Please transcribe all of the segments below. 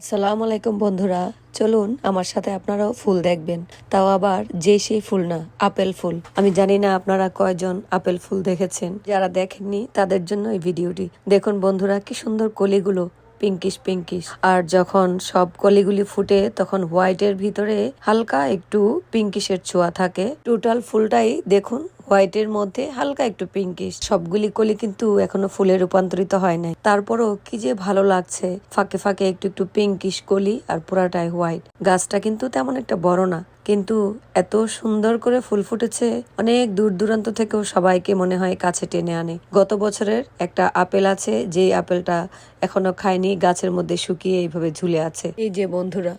আসসালামু আলাইকুম বন্ধুরা, চলুন আমার সাথে আপনারাও ফুল দেখবেন, তাও আবার যে সেই ফুল না, আপেল ফুল। আমি জানি না আপনারা কয়জন আপেল ফুল দেখেছেন, যারা দেখেননি তাদের জন্য এই ভিডিওটি দেখুন। বন্ধুরা, কি সুন্দর কলিগুলো, পিঙ্কিশ পিঙ্কিশ। আর যখন সব কলিগুলি ফুটে তখন হোয়াইটের ভিতরে হালকা একটু পিঙ্কিশের ছোঁয়া থাকে। টোটাল ফুলটাই দেখুন হোয়াইটের মধ্যে হালকা একটু পিঙ্কিশ। সবগুলি কলি কিন্তু এখনো ফুলে রূপান্তরিত হয় নাই, তারপরও কি যে ভালো লাগছে। ফাঁকে ফাঁকে একটু একটু পিঙ্কিশ কলি আর পুরাটাই হোয়াইট। গাছটা কিন্তু তেমন একটা বড় না, কিন্তু এত সুন্দর করে ফুল ফুটেছে, অনেক দূর দূরান্ত থেকেও সবাইকে মনে হয় কাছে টেনে আনে। গত বছরের একটা আপেল আছে, যে আপেলটা এখনো খায়নি, গাছের মধ্যে শুকিয়ে এইভাবে ঝুলে আছে। এই যে বন্ধুরা,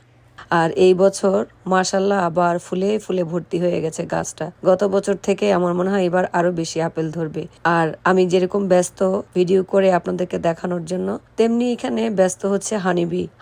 আর এই বছর মাশাল্লাহ আবার ফুলে ফুলে ভর্তি হয়ে গেছে গাছটা। গত বছর থেকে আমার মনে হয় এবার আরো বেশি আপেল ধরবে। আর আমি যেরকম ব্যস্ত ভিডিও করে আপনাদেরকে দেখানোর জন্য, তেমনি এখানে ব্যস্ত হচ্ছে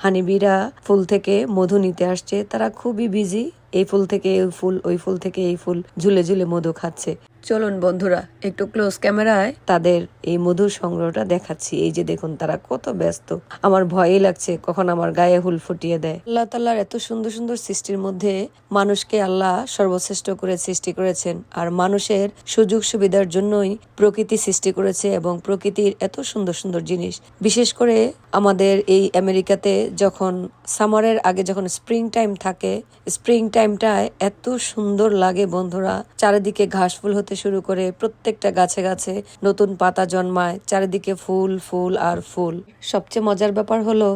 হানিবিরা ফুল থেকে মধু নিতে আসছে। তারা খুবই বিজি, এই ফুল থেকে ওই ফুল, ওই ফুল থেকে এই ফুল, ঝুলে ঝুলে মধু খাচ্ছে। চলুন বন্ধুরা, একটু ক্লোজ ক্যামেরায় তাদের এই মধুর সংগ্রহটা দেখাচ্ছি। এই যে দেখুন, তারা কত ব্যস্ত। আমার ভয়ই লাগছে কখন আমার গায়ে হুল ফুটিয়ে দেয়। আল্লাহ তাআলার এত সুন্দর সুন্দর সৃষ্টির মধ্যে মানুষকে আল্লাহ সর্বশ্রেষ্ঠ করে সৃষ্টি করেছেন। আর মানুষের সুযোগ সুবিধার জন্যই প্রকৃতি সৃষ্টি করেছে, এবং প্রকৃতির এত সুন্দর সুন্দর জিনিস। বিশেষ করে আমাদের এই আমেরিকাতে যখন সামারের আগে যখন স্প্রিং টাইম থাকে, স্প্রিং টাইমটায় এত সুন্দর লাগে বন্ধুরা। চারিদিকে ঘাস ফুল হতে শুরু করে, প্রত্যেকটা গাছে গাছে নতুন পাতা জন্মায়, চারিদিকে ফুল ফুল আর ফুল। সবচেয়ে মজার ব্যাপার হলো,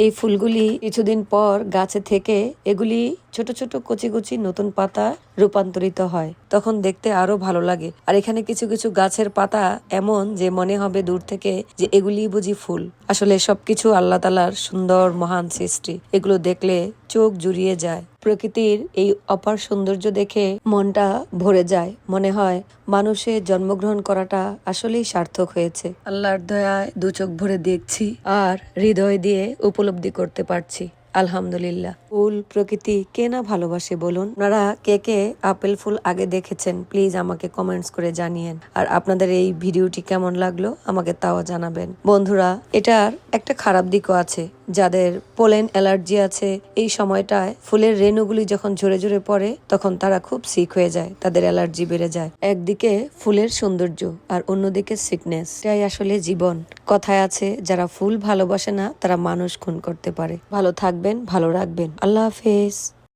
এই ফুলগুলি কিছুদিন পর গাছে থেকে এগুলি ছোট ছোট কচি কচি নতুন পাতা রূপান্তরিত হয়, তখন দেখতে আরো ভালো লাগে। আর এখানে কিছু কিছু গাছের পাতা এমন যে মনে হবে দূর থেকে যে এগুলি বুঝি ফুল। আসলে সবকিছু আল্লাহ তাআলার সুন্দর মহান সৃষ্টি, এগুলো দেখলে চোখ জুড়িয়ে যায়। প্রকৃতির এই অপার সৌন্দর্য দেখে মনটা ভরে যায়, মনে হয় মানুষের জন্মগ্রহণ করাটা আসলেই সার্থক হয়েছে। আল্লাহর দয়ায় দু চোখ ভরে দেখছি আর হৃদয় দিয়ে উপলব্ধি করতে পারছি। আলহামদুলিল্লাহ। ফুল প্রকৃতি কে না ভালোবাসে বলুন। আপনারা কে কে আপেল ফুল আগে দেখেছেন প্লিজ আমাকে কমেন্টস করে জানিয়েন। আর আপনাদের এই ভিডিওটি কেমন লাগলো আমাকে তাও জানাবেন। বন্ধুরা, এটার একটা খারাপ দিকও আছে। যাদের পোলেন অ্যালার্জি আছে, এই সময়টায় ফুলের রেণুগুলি যখন ঝরে ঝরে পড়ে তখন তারা খুব সিক হয়ে যায়, তাদের অ্যালার্জি বেড়ে যায়। একদিকে ফুলের সৌন্দর্য আর অন্যদিকে সিকনেস, এটাই আসলে জীবন। কথায় আছে, যারা ফুল ভালোবাসে না তারা মানুষ খুন করতে পারে। ভালো থাকবেন, ভালো রাখবেন। আল্লাহ হাফেজ।